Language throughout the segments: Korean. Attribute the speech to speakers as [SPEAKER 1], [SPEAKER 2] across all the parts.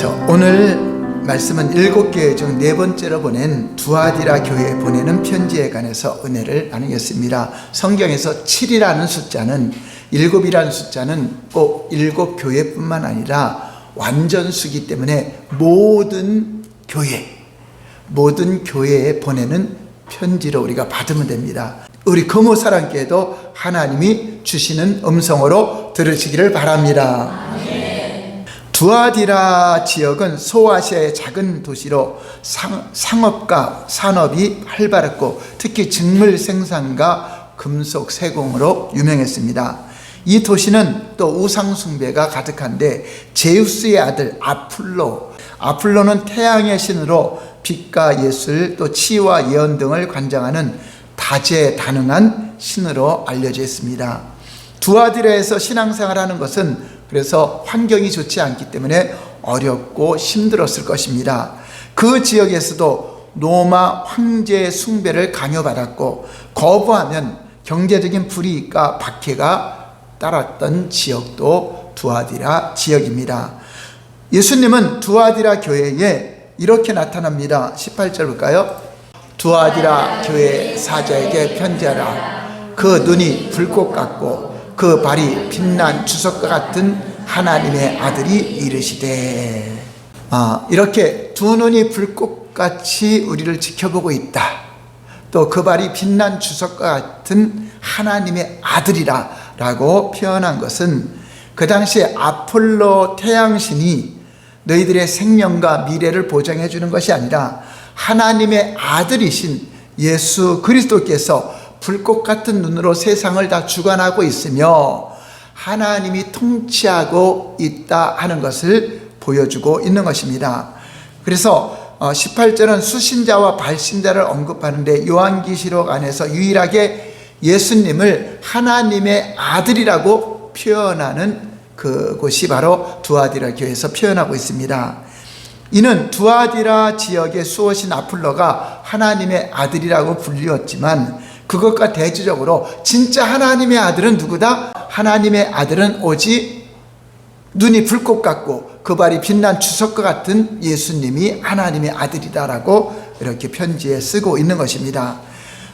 [SPEAKER 1] 오늘 말씀은 7교회 중 4번째로 보낸 두아디라 교회에 보내는 편지에 관해서 은혜를 나누겠습니다. 성경에서 7이라는 숫자는 7이라는 숫자는 꼭 7교회뿐만 아니라 완전수기 때문에 모든 교회에 보내는 편지로 우리가 받으면 됩니다. 우리 금호사랑교회도 하나님이 주시는 음성으로 들으시기를 바랍니다. 두아디라 지역은 소아시아의 작은 도시로 상업과 산업이 활발했고 특히 직물 생산과 금속 세공으로 유명했습니다. 이 도시는 또 우상 숭배가 가득한데 제우스의 아들 아폴로는 태양의 신으로 빛과 예술 또 치유와 예언 등을 관장하는 다재다능한 신으로 알려져 있습니다. 두아디라에서 신앙생활하는 것은 그래서 환경이 좋지 않기 때문에 어렵고 힘들었을 것입니다. 그 지역에서도 로마 황제의 숭배를 강요받았고 거부하면 경제적인 불이익과 박해가 따랐던 지역도 두아디라 지역입니다. 예수님은 두아디라 교회에 이렇게 나타납니다. 18절 볼까요? 두아디라 교회 사자에게 편지하라. 그 눈이 불꽃 같고 그 발이 빛난 주석과 같은 하나님의 아들이 이르시되. 이렇게 두 눈이 불꽃같이 우리를 지켜보고 있다. 또 그 발이 빛난 주석과 같은 하나님의 아들이라 라고 표현한 것은 그 당시에 아폴로 태양신이 너희들의 생명과 미래를 보장해 주는 것이 아니라 하나님의 아들이신 예수 그리스도께서 불꽃 같은 눈으로 세상을 다 주관하고 있으며 하나님이 통치하고 있다 하는 것을 보여주고 있는 것입니다. 그래서 18절은 수신자와 발신자를 언급하는데 요한계시록 안에서 유일하게 예수님을 하나님의 아들이라고 표현하는 그곳이 바로 두아디라 교회에서 표현하고 있습니다. 이는 두아디라 지역의 수호신 아폴로가 하나님의 아들이라고 불리웠지만 그것과 대조적으로 진짜 하나님의 아들은 누구다? 하나님의 아들은 오직 눈이 불꽃 같고 그 발이 빛난 주석과 같은 예수님이 하나님의 아들이다라고 이렇게 편지에 쓰고 있는 것입니다.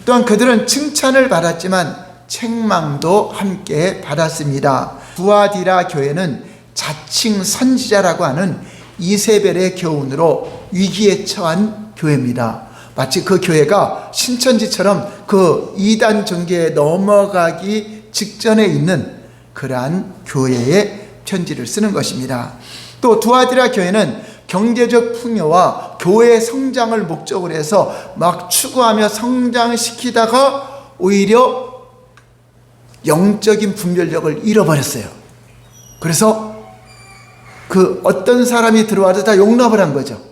[SPEAKER 1] 또한 그들은 칭찬을 받았지만 책망도 함께 받았습니다. 두아디라 교회는 자칭 선지자라고 하는 이세벨의 교훈으로 위기에 처한 교회입니다. 마치 그 교회가 신천지처럼 그 이단 전개에 넘어가기 직전에 있는 그러한 교회에 편지를 쓰는 것입니다. 또 두아디라 교회는 경제적 풍요와 교회 성장을 목적으로 해서 막 추구하며 성장시키다가 오히려 영적인 분별력을 잃어버렸어요. 그래서 그 어떤 사람이 들어와도 다 용납을 한 거죠.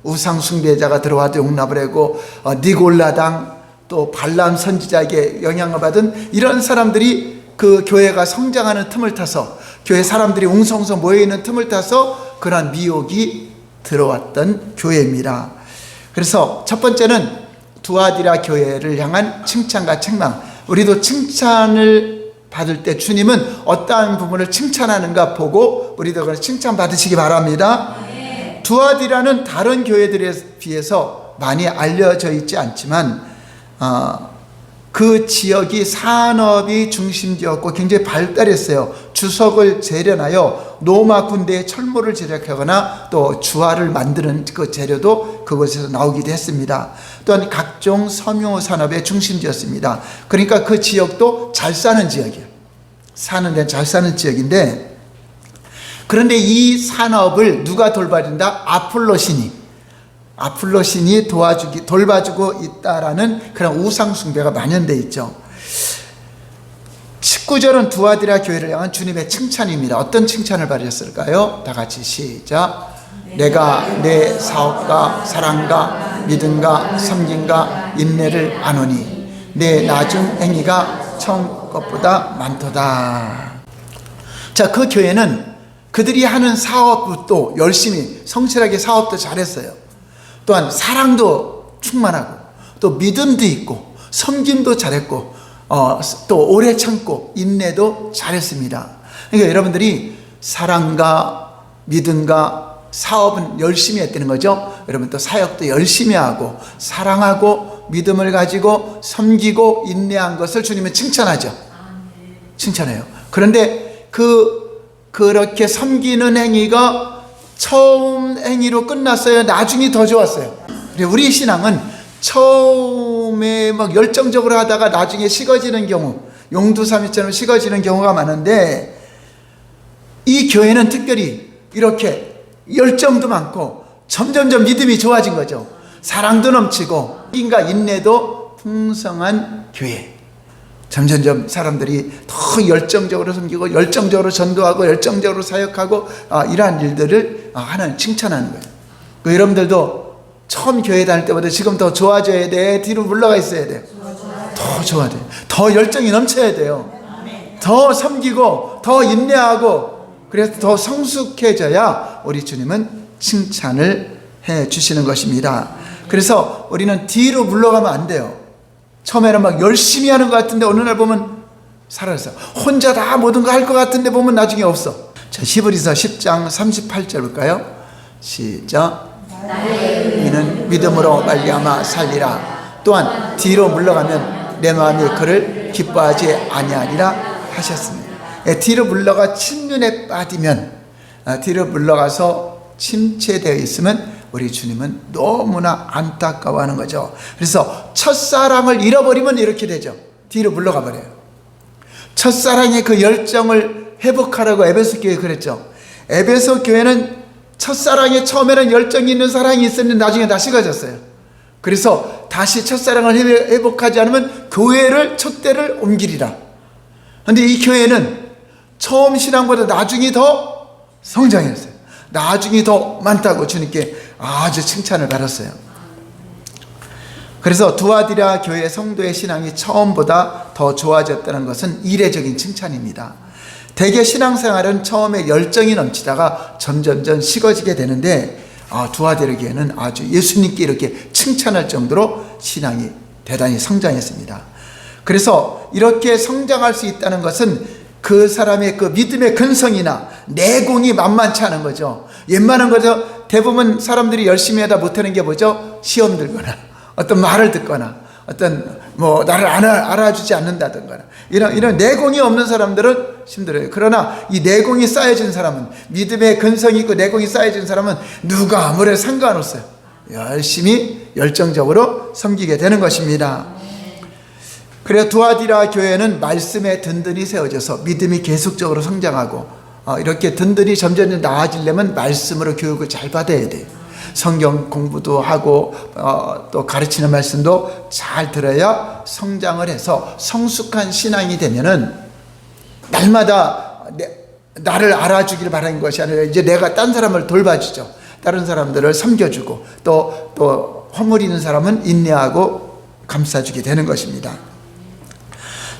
[SPEAKER 1] 우상 숭배자가 들어와도 용납을 하고 니골라당 또 발람 선지자에게 영향을 받은 이런 사람들이 그 교회가 성장하는 틈을 타서 교회 사람들이 웅성웅성 모여있는 틈을 타서 그러한 미혹이 들어왔던 교회입니다. 그래서 첫 번째는 두아디라 교회를 향한 칭찬과 책망. 우리도 칭찬을 받을 때 주님은 어떠한 부분을 칭찬하는가 보고 우리도 그걸 칭찬받으시기 바랍니다. 두아디라는 다른 교회들에 비해서 많이 알려져 있지 않지만 그 지역이 산업이 중심지였고 굉장히 발달했어요. 주석을 재련하여 로마 군대의 철모를 제작하거나 또 주화를 만드는 그 재료도 그곳에서 나오기도 했습니다. 또한 각종 섬유 산업의 중심지였습니다. 그러니까 그 지역도 잘 사는 지역이에요. 사는 데는 잘 사는 지역인데 그런데 이 산업을 누가 돌봐준다? 아폴로 신이 돌봐주고 있다라는 그런 우상 숭배가 만연되어 있죠. 19절은 두아디라 교회를 향한 주님의 칭찬입니다. 어떤 칭찬을 받으셨을까요? 다 같이 시작. 내가 내 사업과 사랑과 믿음과 섬김과 인내를 아노니 내 나중 행위가 처음 것보다 많도다. 자, 그 교회는 그들이 하는 사업도 열심히 성실하게 사업도 잘했어요. 또한 사랑도 충만하고 또 믿음도 있고 섬김도 잘했고 또 오래 참고 인내도 잘했습니다. 그러니까 여러분들이 사랑과 믿음과 사업은 열심히 했다는 거죠. 여러분 또 사역도 열심히 하고 사랑하고 믿음을 가지고 섬기고 인내한 것을 주님은 칭찬하죠. 칭찬해요. 그런데 그렇게 섬기는 행위가 처음 행위로 끝났어요? 나중이 더 좋았어요? 우리 신앙은 처음에 막 열정적으로 하다가 나중에 식어지는 경우, 용두사미처럼 식어지는 경우가 많은데, 이 교회는 특별히 이렇게 열정도 많고 점점점 믿음이 좋아진 거죠. 사랑도 넘치고 인과 인내도 풍성한 교회. 점점점 사람들이 더 열정적으로 섬기고 열정적으로 전도하고 열정적으로 사역하고 이러한 일들을 하나님 칭찬하는 거예요. 여러분들도 처음 교회 다닐 때보다 지금 더 좋아져야 돼. 뒤로 물러가 있어야 돼요. 더 좋아야 돼요. 더 열정이 넘쳐야 돼요. 더 섬기고 더 인내하고, 그래서 더 성숙해져야 우리 주님은 칭찬을 해 주시는 것입니다. 그래서 우리는 뒤로 물러가면 안 돼요. 처음에는 막 열심히 하는 것 같은데 어느 날 보면 사라졌어요. 혼자 다 모든 거 할 것 같은데 보면 나중에 없어. 자, 히브리서 10장 38절 볼까요? 시작. 이는 믿음으로 말미암아 살리라. 또한 뒤로 물러가면 내 마음이 그를 기뻐하지 아니하리라 하셨습니다. 뒤로 물러가 침륜에 빠지면, 뒤로 물러가서 침체되어 있으면 우리 주님은 너무나 안타까워하는 거죠. 그래서 첫사랑을 잃어버리면 이렇게 되죠. 뒤로 물러가 버려요. 첫사랑의 그 열정을 회복하라고 에베소 교회 그랬죠. 에베소 교회는 첫사랑에 처음에는 열정이 있는 사랑이 있었는데 나중에 다 식어졌어요. 그래서 다시 첫사랑을 회복하지 않으면 교회를 촛대를 옮기리라. 그런데 이 교회는 처음 신앙보다 나중이 더 성장했어요. 나중이 더 많다고 주님께 아주 칭찬을 받았어요. 그래서 두아디라 교회 성도의 신앙이 처음보다 더 좋아졌다는 것은 이례적인 칭찬입니다. 대개 신앙생활은 처음에 열정이 넘치다가 점점점 식어지게 되는데, 두아디라 교회는 아주 예수님께 이렇게 칭찬할 정도로 신앙이 대단히 성장했습니다. 그래서 이렇게 성장할 수 있다는 것은 그 사람의 그 믿음의 근성이나 내공이 만만치 않은 거죠. 웬만한 거죠. 대부분 사람들이 열심히 하다 못하는 게 뭐죠? 시험 들거나 어떤 말을 듣거나 어떤 나를 알아주지 않는다든가 이런 내공이 없는 사람들은 힘들어요. 그러나 이 내공이 쌓여진 사람은, 믿음의 근성이 있고 내공이 쌓여진 사람은 누가 아무래도 상관없어요. 열심히 열정적으로 섬기게 되는 것입니다. 그래서 두아디라 교회는 말씀에 든든히 세워져서 믿음이 계속적으로 성장하고, 이렇게 든든히 점점 나아지려면 말씀으로 교육을 잘 받아야 돼요. 성경 공부도 하고 또 가르치는 말씀도 잘 들어야 성장을 해서 성숙한 신앙이 되면은 날마다 나를 알아주길 바라는 것이 아니라 이제 내가 딴 사람을 돌봐주죠. 다른 사람들을 섬겨주고 또 허물이는 사람은 인내하고 감싸주게 되는 것입니다.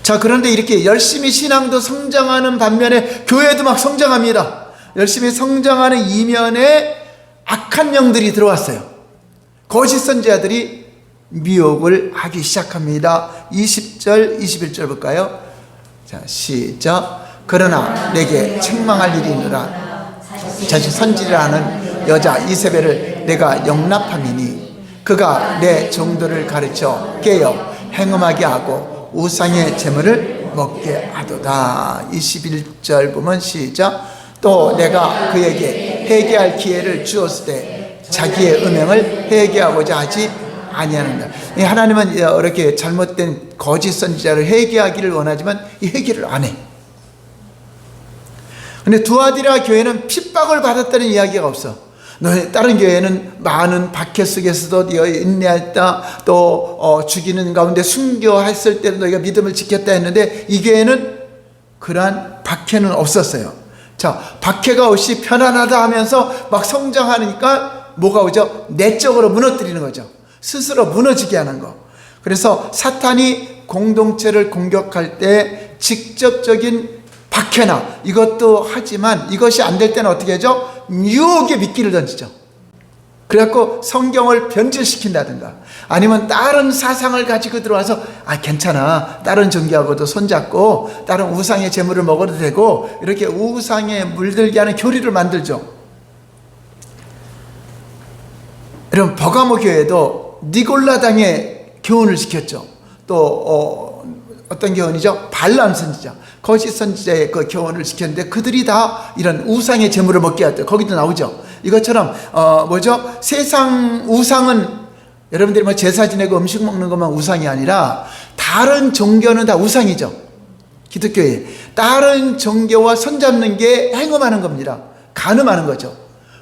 [SPEAKER 1] 자, 그런데 이렇게 열심히 신앙도 성장하는 반면에 교회도 막 성장합니다. 열심히 성장하는 이면에 악한 영들이 들어왔어요. 거짓 선지자들이 미혹을 하기 시작합니다. 20절 21절 볼까요? 자, 시작. 그러나 내게 책망할 일이 있노라. 자신 선지를 하는 여자 이세벨을 내가 영납함이니 그가 내 종들을 가르쳐 깨어 행음하게 하고 우상의 재물을 먹게 하도다. 21절 보면 시작. 또 내가 그에게 회개할 기회를 주었을 때 자기의 음행을 회개하고자 하지 아니하는다. 하나님은 이렇게 잘못된 거짓 선지자를 회개하기를 원하지만 이 회개를 안 해. 근데 두아디라 교회는 핍박을 받았다는 이야기가 없어. 다른 교회는 많은 박해 속에서도 너희가 인내했다, 또 죽이는 가운데 순교했을 때도 너희가 믿음을 지켰다 했는데 이 교회는 그러한 박해는 없었어요. 자, 박해가 없이 편안하다 하면서 막 성장하니까 뭐가 오죠? 내적으로 무너뜨리는 거죠. 스스로 무너지게 하는 거. 그래서 사탄이 공동체를 공격할 때 직접적인 박해나 이것도 하지만 이것이 안 될 때는 어떻게 하죠? 유혹의 미끼를 던지죠. 그래갖고 성경을 변질시킨다든가 아니면 다른 사상을 가지고 들어와서 괜찮아, 다른 종교하고도 손잡고 다른 우상의 재물을 먹어도 되고 이렇게 우상에 물들게 하는 교리를 만들죠. 여러분 버가모 교회도 니골라당에 교훈을 시켰죠. 또 어떤 교훈이죠? 발람 선지자, 거짓 선지자의 그 교훈을 시켰는데 그들이 다 이런 우상의 제물을 먹게 했대요. 거기도 나오죠. 이것처럼 세상 우상은 여러분들이 뭐 제사 지내고 음식 먹는 것만 우상이 아니라 다른 종교는 다 우상이죠. 기독교에 다른 종교와 손잡는 게 행음하는 겁니다. 간음하는 거죠.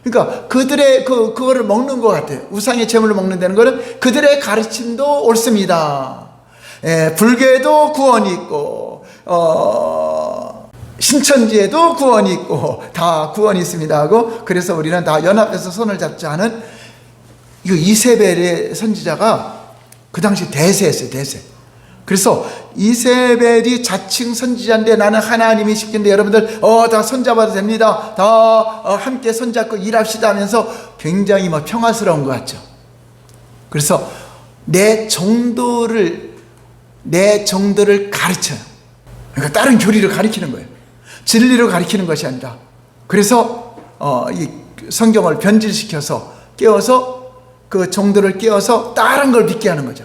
[SPEAKER 1] 그러니까 그들의 그거를 먹는 것 같아요. 우상의 제물을 먹는다는 거는 그들의 가르침도 옳습니다. 불교에도 구원이 있고 신천지에도 구원이 있고 다 구원이 있습니다 하고, 그래서 우리는 다 연합해서 손을 잡자 하는 이 이세벨의 선지자가 그 당시 대세였어요. 대세. 그래서 이세벨이 자칭 선지자인데 나는 하나님이 시킨데 여러분들 다 손잡아도 됩니다. 다 함께 손잡고 일합시다 하면서 굉장히 평화스러운 것 같죠. 그래서 내 정도를 가르쳐요. 그러니까 다른 교리를 가르치는 거예요. 진리를 가르치는 것이 아니라. 그래서 이 성경을 변질시켜서 깨워서 그 종들을 깨워서 다른 걸 믿게 하는 거죠.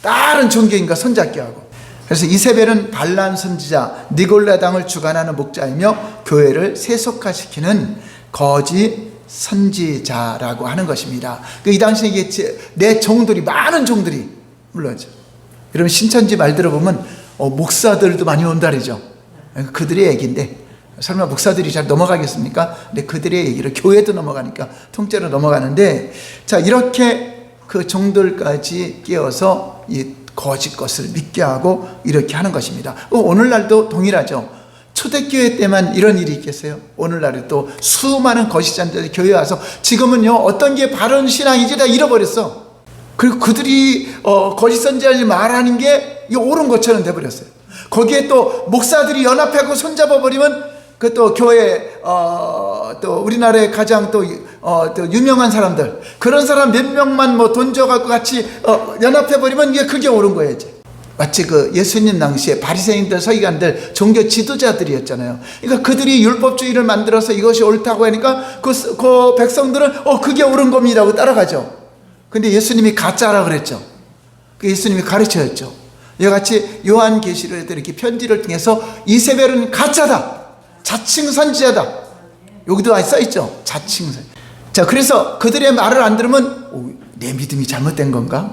[SPEAKER 1] 다른 종교인과 손잡게 하고. 그래서 이세벨은 발람 선지자 니골라당을 주관하는 목자이며 교회를 세속화시키는 거짓 선지자라고 하는 것입니다. 이 당시에 이게 내 종들이, 많은 종들이 물론이죠. 여러분 신천지 말 들어보면 목사들도 많이 온다리죠. 그들의 얘기인데 설마 목사들이 잘 넘어가겠습니까? 근데 그들의 얘기를 교회도 넘어가니까 통째로 넘어가는데, 자, 이렇게 그 종들까지 깨어서 이 거짓 것을 믿게 하고 이렇게 하는 것입니다. 오늘날도 동일하죠. 초대교회 때만 이런 일이 있겠어요? 오늘날에 또 수많은 거짓자들이 교회에 와서 지금은요 어떤 게 바른 신앙인지 다 잃어버렸어. 그리고 그들이 거짓 선지자를 말하는 게 이게 옳은 것처럼 돼버렸어요. 거기에 또 목사들이 연합하고 손잡아 버리면 그 또 교회 또 우리나라의 가장 또 유명한 사람들, 그런 사람 몇 명만 돈 줘갖고 같이 연합해 버리면 이게 그게 옳은 거예요. 이제 마치 그 예수님 당시에 바리새인들, 서기관들, 종교 지도자들이었잖아요. 그러니까 그들이 율법주의를 만들어서 이것이 옳다고 하니까 그 백성들은 그게 옳은 겁니다 하고 따라가죠. 근데 예수님이 가짜라 그랬죠. 그 예수님이 가르쳐였죠. 이와 같이 요한계시록에도 이렇게 편지를 통해서 이세벨은 가짜다, 자칭 선지자다, 여기도 써있죠. 자칭 선지자. 자, 그래서 그들의 말을 안 들으면 내 믿음이 잘못된 건가?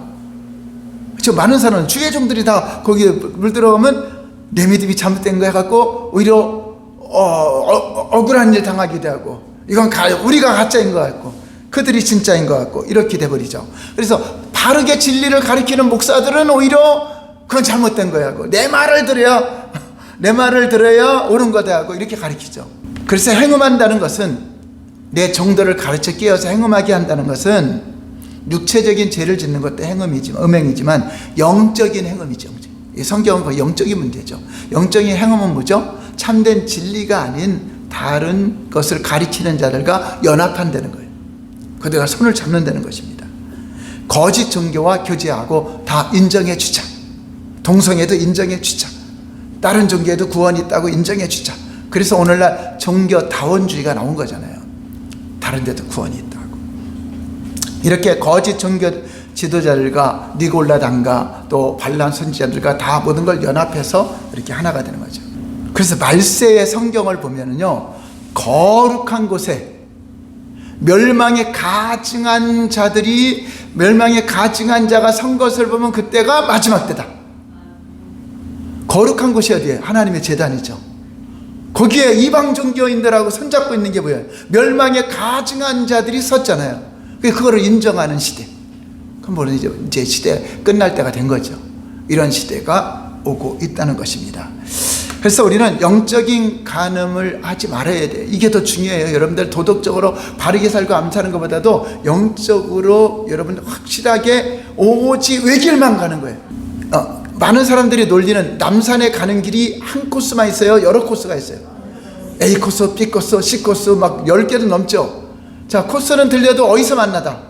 [SPEAKER 1] 그렇죠. 많은 사람은 주의 종들이 다 거기에 물들어가면 내 믿음이 잘못된 거 해갖고 오히려 억울한 일 당하기도 하고, 이건 우리가 가짜인 것 같고 그들이 진짜인 것 같고 이렇게 돼버리죠. 그래서 바르게 진리를 가르치는 목사들은 오히려 그건 잘못된 거야 하고 내 말을 들어야 옳은 거다 하고 이렇게 가르치죠. 그래서 행음한다는 것은, 내 정도를 가르쳐 깨어서 행음하게 한다는 것은 육체적인 죄를 짓는 것도 음행이지만 영적인 행음이죠. 이 성경은 거의 영적인 문제죠. 영적인 행음은 뭐죠? 참된 진리가 아닌 다른 것을 가르치는 자들과 연합한다는 거예요. 그들과 손을 잡는다는 것입니다. 거짓 종교와 교제하고 다 인정해 주자. 동성애도 인정해 주자. 다른 종교에도 구원이 있다고 인정해 주자. 그래서 오늘날 종교다원주의가 나온 거잖아요. 다른 데도 구원이 있다고. 이렇게 거짓 종교 지도자들과 니골라당과 또 발람 선지자들과 다 모든 걸 연합해서 이렇게 하나가 되는 거죠. 그래서 말세의 성경을 보면은요, 거룩한 곳에 멸망에 가증한 자가 선 것을 보면 그때가 마지막 때다. 거룩한 곳이 어디예요? 하나님의 제단이죠. 거기에 이방 종교인들하고 손잡고 있는 게 뭐예요? 멸망에 가증한 자들이 섰잖아요. 그거를 인정하는 시대. 그럼 이제 시대 끝날 때가 된 거죠. 이런 시대가 오고 있다는 것입니다. 그래서 우리는 영적인 간음을 하지 말아야 돼요. 이게 더 중요해요. 여러분들 도덕적으로 바르게 살고 암사하는 것보다도 영적으로 여러분들 확실하게 오직 외길만 가는 거예요. 많은 사람들이 놀리는 남산에 가는 길이 한 코스만 있어요? 여러 코스가 있어요? A 코스, B 코스, C 코스 막 10개도 넘죠. 자, 코스는 들려도 어디서 만나다?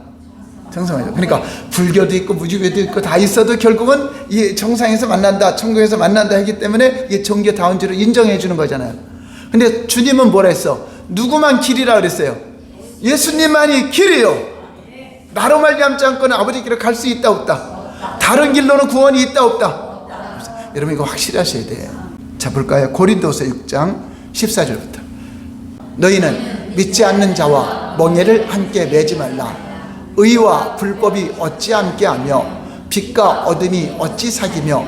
[SPEAKER 1] 정상이죠. 그러니까 불교도 있고 무주교도 있고 다 있어도 결국은 이 정상에서 만난다, 천국에서 만난다 하기 때문에 이 종교다원주의를 인정해 주는 거잖아요. 근데 주님은 뭐라 했어? 누구만 길이라 그랬어요? 예수님만이 길이요. 나로 말미암지 않고는 아버지께로 갈 수 있다 없다? 다른 길로는 구원이 있다 없다? 여러분 이거 확실히 하셔야 돼요. 자 볼까요? 고린도서 6장 14절부터. 너희는 믿지 않는 자와 멍에를 함께 매지 말라. 의와 불법이 어찌 함께하며 빛과 어둠이 어찌 사귀며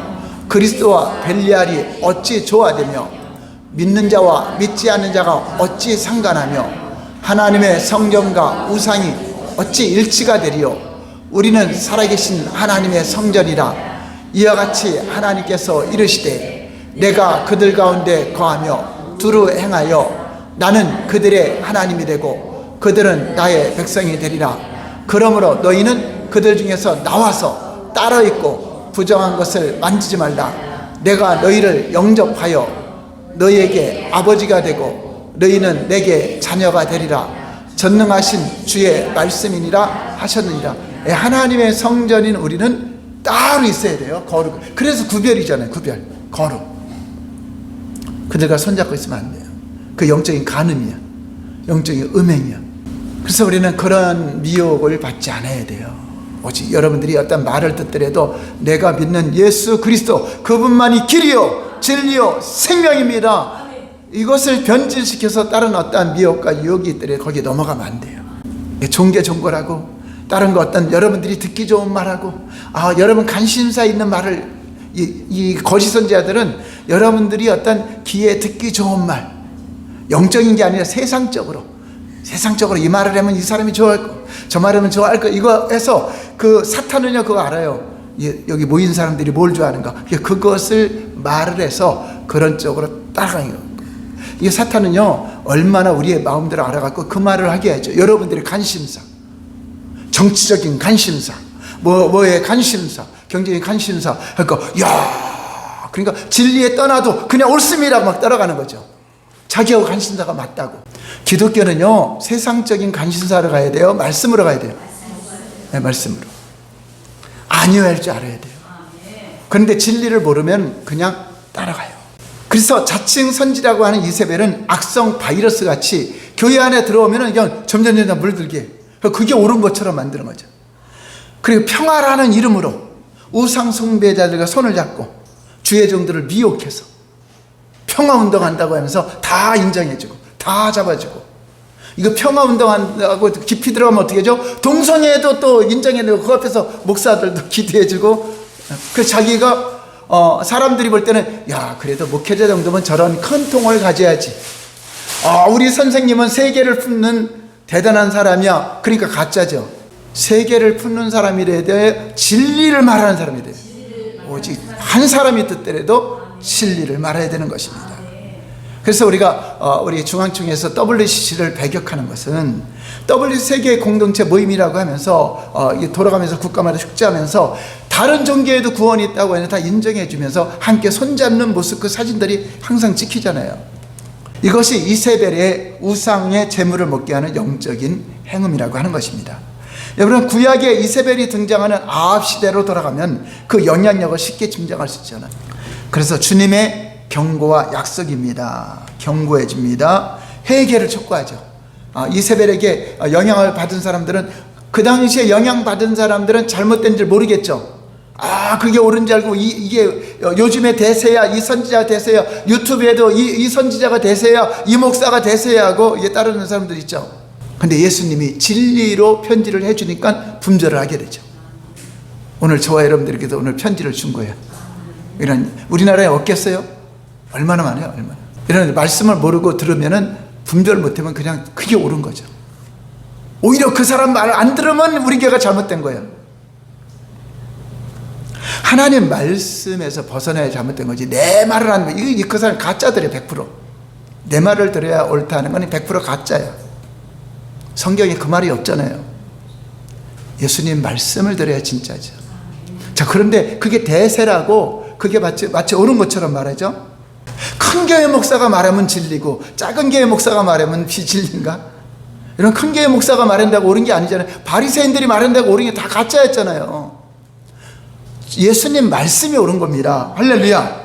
[SPEAKER 1] 그리스도와 벨리알이 어찌 조화되며 믿는 자와 믿지 않는 자가 어찌 상관하며 하나님의 성전과 우상이 어찌 일치가 되리요. 우리는 살아계신 하나님의 성전이라. 이와 같이 하나님께서 이르시되 내가 그들 가운데 거하며 두루 행하여 나는 그들의 하나님이 되고 그들은 나의 백성이 되리라. 그러므로 너희는 그들 중에서 나와서 따로 있고 부정한 것을 만지지 말라. 내가 너희를 영접하여 너희에게 아버지가 되고 너희는 내게 자녀가 되리라. 전능하신 주의 말씀이니라 하셨느니라. 하나님의 성전인 우리는 따로 있어야 돼요. 거룩. 그래서 구별이잖아요. 구별. 거룩. 그들과 손잡고 있으면 안 돼요. 그 영적인 간음이야. 영적인 음행이야. 그래서 우리는 그런 미혹을 받지 않아야 돼요. 오직 여러분들이 어떤 말을 듣더라도 내가 믿는 예수 그리스도 그분만이 길이요 진리요 생명입니다. 이것을 변질시켜서 다른 어떠한 미혹과 유혹이 있더라도 거기에 넘어가면 안 돼요. 종교라고 다른 거 어떤 여러분들이 듣기 좋은 말하고 여러분 관심사 있는 말을 이 거짓 선지자들은 여러분들이 어떤 귀에 듣기 좋은 말, 영적인 게 아니라 세상적으로 이 말을 하면 이 사람이 좋아할 거, 저 말하면 좋아할 거, 이거 해서 그 사탄은요 그거 알아요. 여기 모인 사람들이 뭘 좋아하는가, 그것을 말을 해서 그런 쪽으로 따라가는 거예요. 이 사탄은요 얼마나 우리의 마음대로 알아갖고 그 말을 하게 하죠. 여러분들의 관심사, 정치적인 관심사, 뭐의 관심사, 경제적인 관심사, 그러니까 진리에 떠나도 그냥 옳습니다고 막 따라가는 거죠. 자기하고 관심사가 맞다고. 기독교는요 세상적인 관심사로 가야 돼요, 말씀으로 가야 돼요? 네, 말씀으로. 아니어야 할 줄 알아야 돼요. 그런데 진리를 모르면 그냥 따라가요. 그래서 자칭 선지라고 하는 이세벨은 악성 바이러스 같이 교회 안에 들어오면 그냥 점점 물들게 해요. 그게 옳은 것처럼 만드는 거죠. 그리고 평화라는 이름으로 우상 숭배자들과 손을 잡고 주의 종들을 미혹해서 평화운동 한다고 하면서 다 인정해주고 다 잡아주고, 이거 평화운동 한다고 깊이 들어가면 어떻게 하죠? 동성애도 또 인정해내고 그 앞에서 목사들도 기도해주고, 그래서 자기가 사람들이 볼 때는 야 그래도 목회자 정도면 저런 큰 통을 가져야지, 우리 선생님은 세계를 품는 대단한 사람이야. 그러니까 가짜죠. 세계를 품는 사람이래야 돼, 진리를 말하는 사람이 돼요. 오직 한 사람이 듣더라도 진리를 말해야 되는 것입니다. 그래서 우리가 우리 중앙청에서 WCC를 배격하는 것은 WCC 세계 공동체 모임이라고 하면서 돌아가면서 국가마다 축제하면서 다른 종교에도 구원이 있다고 해서 다 인정해 주면서 함께 손잡는 모습, 그 사진들이 항상 찍히잖아요. 이것이 이세벨의 우상의 재물을 먹게 하는 영적인 행음이라고 하는 것입니다. 여러분, 구약에 이세벨이 등장하는 아합 시대로 돌아가면 그 영향력을 쉽게 짐작할 수 있잖아요. 그래서 주님의 경고와 약속입니다. 경고해 줍니다. 회개를 촉구하죠. 이세벨에게 영향을 받은 사람들은, 그 당시에 영향받은 사람들은 잘못된 줄 모르겠죠. 그게 옳은지 알고 이게 요즘의 대세야, 이 선지자가 대세야, 유튜브에도 이 선지자가 대세야, 이 목사가 대세야 하고 이게 따르는 사람들 있죠. 근데 예수님이 진리로 편지를 해주니까 분별을 하게 되죠. 오늘 저와 여러분들에게도 오늘 편지를 준 거예요. 이런 우리나라에 없겠어요? 얼마나 많아요, 얼마나. 이런 말씀을 모르고 들으면은 분별 못하면 그냥 그게 옳은 거죠. 오히려 그 사람 말을 안 들으면 우리 교회가 잘못된 거예요. 하나님 말씀에서 벗어나야 잘못된 거지, 내 말을 안 듣고, 이거 그 사람 가짜들이에요. 100%. 내 말을 들어야 옳다 하는 건 100% 가짜야. 성경에 그 말이 없잖아요. 예수님 말씀을 들어야 진짜죠. 자, 그런데 그게 대세라고, 그게 마치 옳은 것처럼 말하죠. 큰 교회 목사가 말하면 진리고 작은 교회 목사가 말하면 비진리인가? 이런 큰 교회 목사가 말한다고 옳은 게 아니잖아요. 바리새인들이 말한다고 옳은 게 다 가짜였잖아요. 예수님 말씀이 옳은 겁니다. 할렐루야.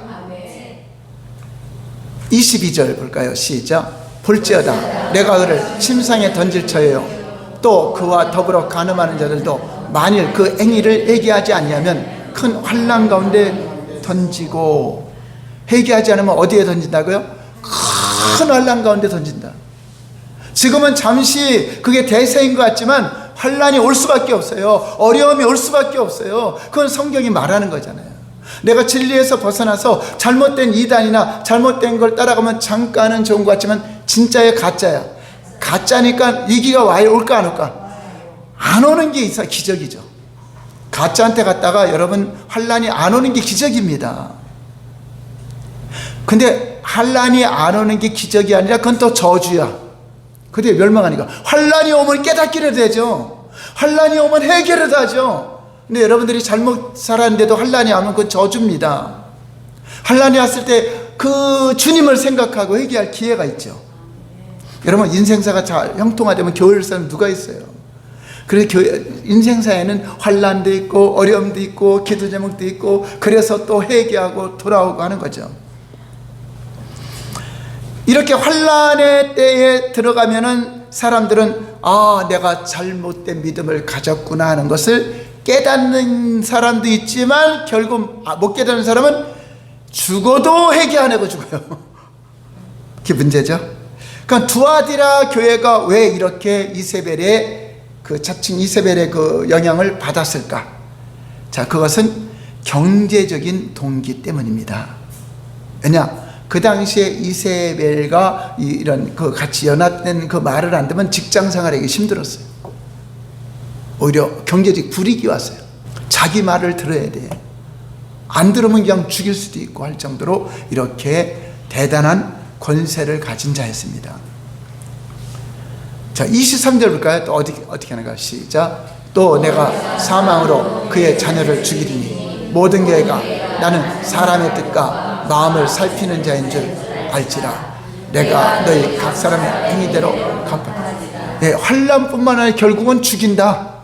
[SPEAKER 1] 22절 볼까요? 시작. 볼지어다 내가 그를 침상에 던질 터예요. 또 그와 더불어 간음하는 자들도 만일 그 행위를 회개하지 아니하면 큰 환난 가운데 던지고, 회개하지 않으면 어디에 던진다고요? 큰 환난 가운데 던진다. 지금은 잠시 그게 대세인 것 같지만 환난이 올 수밖에 없어요. 어려움이 올 수밖에 없어요. 그건 성경이 말하는 거잖아요. 내가 진리에서 벗어나서 잘못된 이단이나 잘못된 걸 따라가면 잠깐은 좋은 것 같지만 진짜야 가짜야. 가짜니까 위기가 와요. 올까 안 올까? 안 오는 게 있어. 기적이죠. 가짜한테 갔다가 여러분 환난이 안 오는 게 기적입니다. 근데 환난이 안 오는 게 기적이 아니라 그건 또 저주야. 그게 멸망하니까. 환난이 오면 깨닫기라도 되죠. 환난이 오면 해결을 하죠. 근데 여러분들이 잘못 살았는데도 환난이 오면 그건 저주입니다. 환난이 왔을 때 그 주님을 생각하고 회개할 기회가 있죠. 여러분 인생사가 잘 형통화되면 교회를 사는 누가 있어요? 그래서 인생사에는 환난도 있고 어려움도 있고 기도 제목도 있고, 그래서 또 회개하고 돌아오고 하는 거죠. 이렇게 환난의 때에 들어가면은 사람들은 내가 잘못된 믿음을 가졌구나 하는 것을 깨닫는 사람도 있지만, 결국 못 깨닫는 사람은 죽어도 회개 안 하고 죽어요. 그게 문제죠. 그러니까 두아디라 교회가 왜 이렇게 이세벨의 그 자칭 이세벨의 그 영향을 받았을까? 자, 그것은 경제적인 동기 때문입니다. 왜냐? 그 당시에 이세벨과 이런 그 같이 연합된 그 말을 안 들으면 직장 생활하기 힘들었어요. 오히려 경제적 불이익이 왔어요. 자기 말을 들어야 돼. 안 들으면 그냥 죽일 수도 있고 할 정도로 이렇게 대단한 권세를 가진 자였습니다. 자, 23절 볼까요? 또 어떻게 하는가? 시작. 또 내가 사망으로 그의 자녀를 죽이리니 모든 교회가 나는 사람의 뜻과 마음을 살피는 자인 줄 알지라. 내가 너희 각 사람의 행위대로 갚아. 네, 환난뿐만 아니라 결국은 죽인다.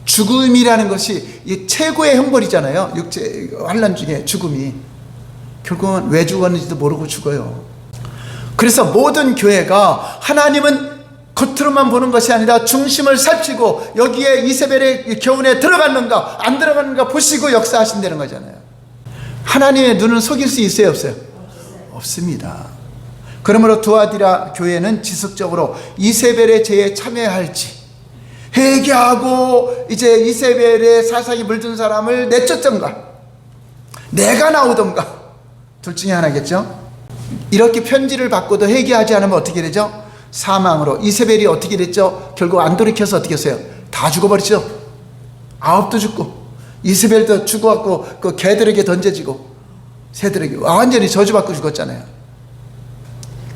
[SPEAKER 1] 죽음이라는 것이 이 최고의 형벌이잖아요. 육체 환난 중에 죽음이. 결국은 왜 죽었는지도 모르고 죽어요. 그래서 모든 교회가 하나님은 겉으로만 보는 것이 아니라 중심을 살피고 여기에 이세벨의 교훈에 들어갔는가 안 들어갔는가 보시고 역사하신다는 거잖아요. 하나님의 눈은 속일 수 있어요, 없어요? 없습니다. 그러므로 두아디라 교회는 지속적으로 이세벨의 죄에 참여할지, 회개하고 이제 이세벨의 사상이 물든 사람을 내쫓던가 내가 나오던가 둘 중에 하나겠죠. 이렇게 편지를 받고도 회개하지 않으면 어떻게 되죠? 사망으로. 이세벨이 어떻게 됐죠? 결국 안 돌이켜서 어떻게 했어요? 다 죽어버리죠. 아홉도 죽고 이세벨도 죽어갖고 그 개들에게 던져지고 새들에게 완전히 저주받고 죽었잖아요.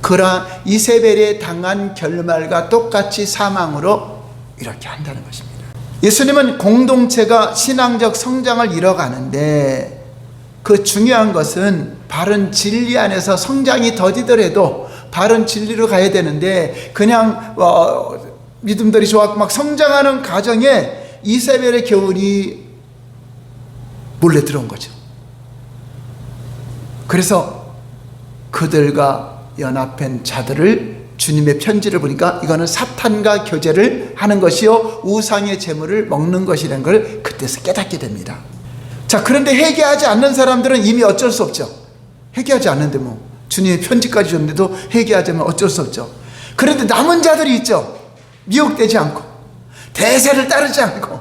[SPEAKER 1] 그러나 이세벨이 당한 결말과 똑같이 사망으로 이렇게 한다는 것입니다. 예수님은 공동체가 신앙적 성장을 이뤄가는데 그 중요한 것은 바른 진리 안에서 성장이 더디더라도 바른 진리로 가야 되는데, 그냥 믿음들이 좋았고 막 성장하는 과정에 이세벨의 교훈이 몰래 들어온 거죠. 그래서 그들과 연합한 자들을 주님의 편지를 보니까 이거는 사탄과 교제를 하는 것이요 우상의 재물을 먹는 것이라는 걸 그때서 깨닫게 됩니다. 자, 그런데 회개하지 않는 사람들은 이미 어쩔 수 없죠. 회개하지 않는데 뭐 주님의 편지까지 줬는데도 회개하자면 어쩔 수 없죠. 그런데 남은 자들이 있죠. 미혹되지 않고 대세를 따르지 않고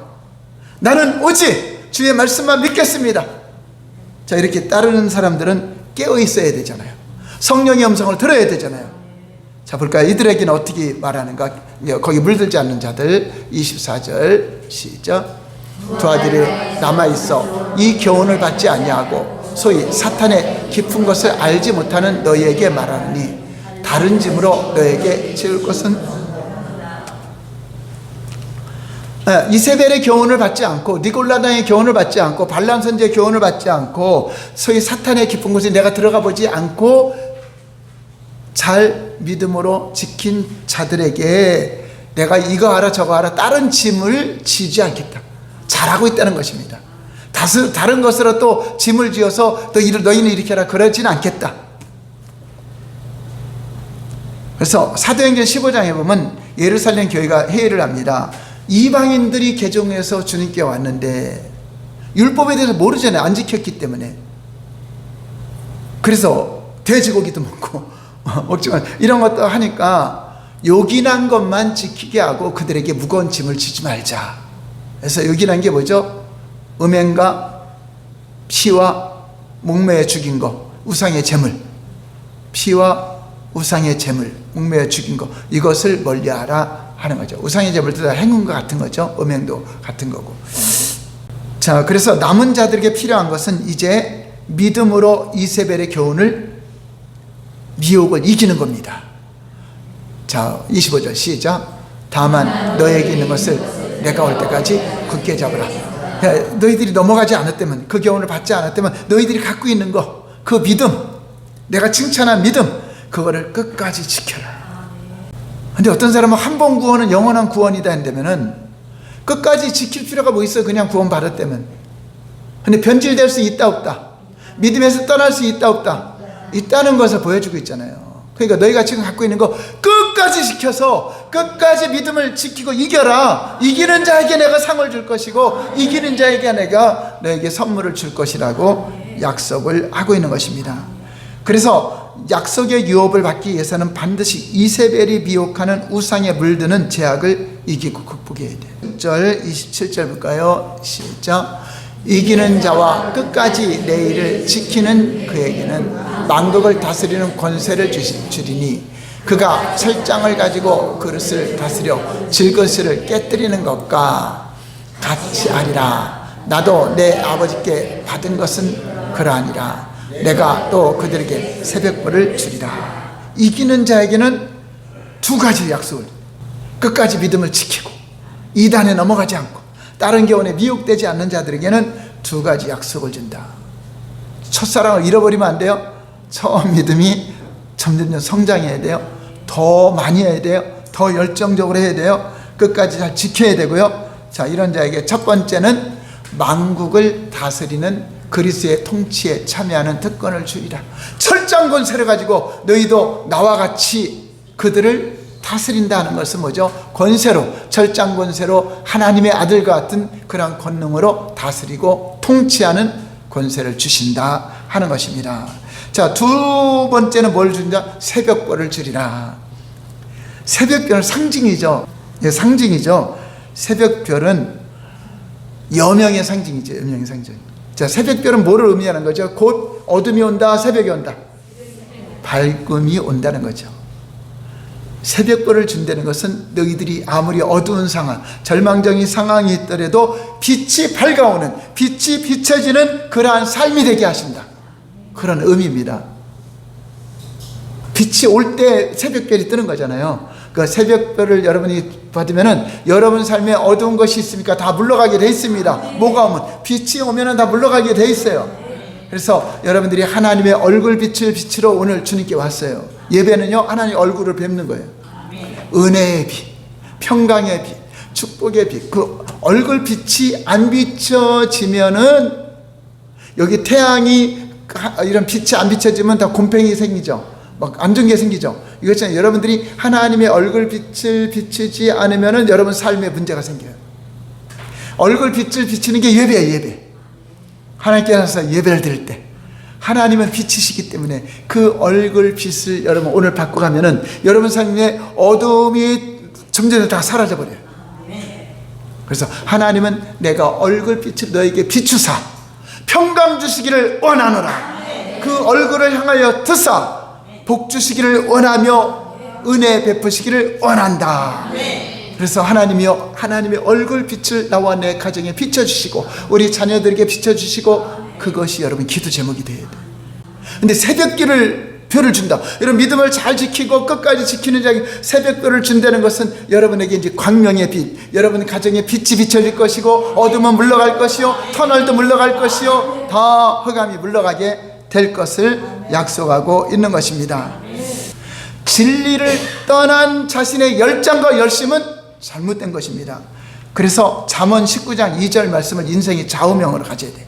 [SPEAKER 1] 나는 오직 주의 말씀만 믿겠습니다. 자, 이렇게 따르는 사람들은 깨어 있어야 되잖아요. 성령의 음성을 들어야 되잖아요. 자, 볼까요? 이들에게는 어떻게 말하는가? 거기 물들지 않는 자들 24절 시작. 두아디리 남아있어 이 교훈을 받지 아니하고 소위 사탄의 깊은 것을 알지 못하는 너희에게 말하느니 다른 짐으로 너에게 채울 것은 이세벨의 교훈을 받지 않고 니골라당의 교훈을 받지 않고 발람 선지의 교훈을 받지 않고 소위 사탄의 깊은 곳에 내가 들어가 보지 않고 잘 믿음으로 지킨 자들에게 내가 이거 알아 저거 알아 다른 짐을 지지 않겠다. 잘하고 있다는 것입니다. 다른 것으로 또 짐을 지어서 너희는 이렇게 하라 그러진 않겠다. 그래서 사도행전 15장에 보면 예루살렘 교회가 회의를 합니다. 이방인들이 개종해서 주님께 왔는데 율법에 대해서 모르잖아요. 안 지켰기 때문에. 그래서 돼지고기도 먹고 먹지만 이런 것도 하니까 요긴한 것만 지키게 하고 그들에게 무거운 짐을 지지 말자. 그래서 요긴한 게 뭐죠? 음행과 피와 목매어 죽인 것, 우상의 제물, 피와 우상의 제물, 목매어 죽인 것, 이것을 멀리하라 하는 거죠. 우상의 제물도 다 행운과 같은 거죠. 음행도 같은 거고. 자, 그래서 남은 자들에게 필요한 것은 이제 믿음으로 이세벨의 교훈을, 미혹을 이기는 겁니다. 자, 25절 시작. 다만 너에게 있는 것을 내가 올 때까지 굳게 잡으라. 너희들이 넘어가지 않았다면, 그 교훈을 받지 않았다면 너희들이 갖고 있는 거, 그 믿음, 내가 칭찬한 믿음, 그거를 끝까지 지켜라. 근데 어떤 사람은 한 번 구원은 영원한 구원이다 한다면은 끝까지 지킬 필요가 뭐 있어요? 그냥 구원 받았다면. 근데 변질될 수 있다 없다, 믿음에서 떠날 수 있다 없다, 있다는 것을 보여주고 있잖아요. 그러니까 너희가 지금 갖고 있는 거 끝까지 지켜서 끝까지 믿음을 지키고 이겨라. 이기는 자에게 내가 상을 줄 것이고 이기는 자에게 내가 너에게 선물을 줄 것이라고 약속을 하고 있는 것입니다. 그래서 약속의 유업을 받기 위해서는 반드시 이세벨이 미혹하는 우상에 물드는 죄악을 이기고 극복해야 돼요. 6절 27절 볼까요? 시작. 이기는 자와 끝까지 내 일을 지키는 그에게는 만국을 다스리는 권세를 주리니 그가 철장을 가지고 그릇을 다스려 질그릇을 깨뜨리는 것과 같이 하리라. 나도 내 아버지께 받은 것은 그러하니라. 내가 또 그들에게 새벽벌을 주리라. 이기는 자에게는 두 가지 약속을, 끝까지 믿음을 지키고 이단에 넘어가지 않고 다른 교훈에 미혹되지 않는 자들에게는 두 가지 약속을 준다. 첫사랑을 잃어버리면 안 돼요. 처음 믿음이 점점 성장해야 돼요. 더 많이 해야 돼요. 더 열정적으로 해야 돼요. 끝까지 잘 지켜야 되고요. 자, 이런 자에게 첫 번째는 만국을 다스리는 그리스의 통치에 참여하는 특권을 주리라. 철장 권세를 가지고 너희도 나와 같이 그들을 다스린다는 것은 뭐죠? 권세로, 철장 권세로 하나님의 아들과 같은 그런 권능으로 다스리고 통치하는 권세를 주신다 하는 것입니다. 자, 두 번째는 뭘 준다? 새벽별을 주리라. 새벽별은 상징이죠. 예, 상징이죠. 새벽별은 여명의 상징이죠. 여명의 상징. 자, 새벽별은 뭐를 의미하는 거죠? 곧 어둠이 온다, 새벽이 온다, 밝음이 온다는 거죠. 새벽별을 준다는 것은 너희들이 아무리 어두운 상황, 절망적인 상황이 있더라도 빛이 밝아오는, 빛이 비춰지는 그러한 삶이 되게 하신다, 그런 의미입니다. 빛이 올 때 새벽별이 뜨는 거잖아요. 그 새벽별을 여러분이 받으면은 여러분 삶에 어두운 것이 있습니까? 다 물러가게 돼 있습니다. 뭐가 오면, 빛이 오면은 다 물러가게 돼 있어요. 그래서 여러분들이 하나님의 얼굴빛을 비추러 오늘 주님께 왔어요. 예배는요, 하나님 얼굴을 뵙는 거예요. 은혜의 빛, 평강의 빛, 축복의 빛. 그 얼굴빛이 안 비춰지면은, 여기 태양이 이런 빛이 안 비춰지면 다 곰팡이 생기죠. 막 안 좋은 게 생기죠. 이것처럼 여러분들이 하나님의 얼굴빛을 비추지 않으면은 여러분 삶에 문제가 생겨요. 얼굴빛을 비추는 게 예배예요. 예배. 하나님께서 예배를 드릴 때 하나님은 빛이시기 때문에 그 얼굴빛을 여러분 오늘 받고 가면은 여러분 삶에 어둠이 점점 다 사라져 버려요. 그래서 하나님은 내가 얼굴빛을 너에게 비추사 평강 주시기를 원하노라. 그 얼굴을 향하여 드사 복 주시기를 원하며 은혜 베푸시기를 원한다. 그래서 하나님이여, 하나님의 얼굴빛을 나와 내 가정에 비춰주시고 우리 자녀들에게 비춰주시고, 그것이 여러분 기도 제목이 돼야 돼. 근데 새벽별을 준다. 여러분 믿음을 잘 지키고 끝까지 지키는 자에게 새벽별을 준다는 것은 여러분에게 이제 광명의 빛, 여러분 가정에 빛이 비춰질 것이고 어둠은 물러갈 것이요 터널도 물러갈 것이요 다 흑암이 물러가게 될 것을 약속하고 있는 것입니다. 진리를 떠난 자신의 열정과 열심은 잘못된 것입니다. 그래서 잠언 19장 2절 말씀을 인생의 좌우명으로 가져야 돼요.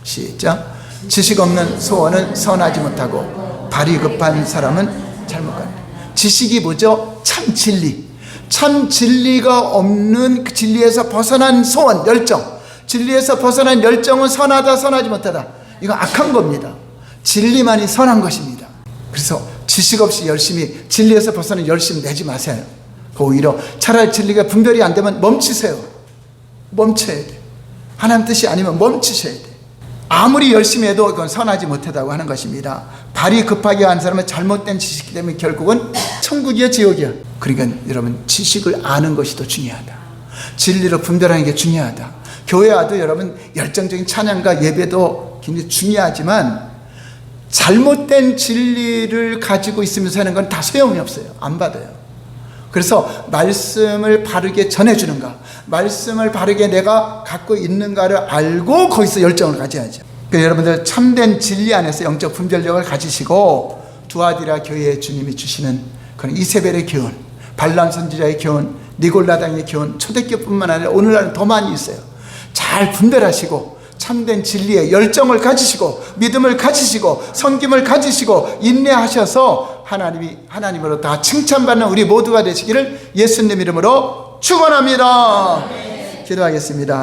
[SPEAKER 1] 시작. 지식 없는 소원은 선하지 못하고 발이 급한 사람은 잘못 간다. 지식이 뭐죠? 참 진리. 참 진리가 없는 그 진리에서 벗어난 소원, 열정. 진리에서 벗어난 열정은 선하다, 선하지 못하다. 이거 악한 겁니다. 진리만이 선한 것입니다. 그래서 지식 없이 열심히 진리에서 벗어난 열심 내지 마세요. 오히려 차라리 진리가 분별이 안 되면 멈추세요. 멈춰야 돼. 하나님 뜻이 아니면 멈추셔야 돼. 아무리 열심히 해도 그건 선하지 못하다고 하는 것입니다. 발이 급하게 한 사람은 잘못된 지식이 되면 결국은 천국이야 지옥이야. 그러니까 여러분 지식을 아는 것이 더 중요하다. 진리로 분별하는 게 중요하다. 교회 와도 여러분 열정적인 찬양과 예배도 굉장히 중요하지만 잘못된 진리를 가지고 있으면서 하는 건 다 소용이 없어요. 안 받아요. 그래서 말씀을 바르게 전해주는가, 말씀을 바르게 내가 갖고 있는가를 알고 거기서 열정을 가져야죠. 그러니까 여러분들 참된 진리 안에서 영적 분별력을 가지시고 두아디라 교회에 주님이 주시는 그런 이세벨의 교훈, 발람 선지자의 교훈, 니골라당의 교훈, 초대교뿐만 아니라 오늘날은 더 많이 있어요. 잘 분별하시고 참된 진리에 열정을 가지시고 믿음을 가지시고 섬김을 가지시고 인내하셔서 하나님으로 다 칭찬받는 우리 모두가 되시기를 예수님 이름으로 축원합니다. 기도하겠습니다.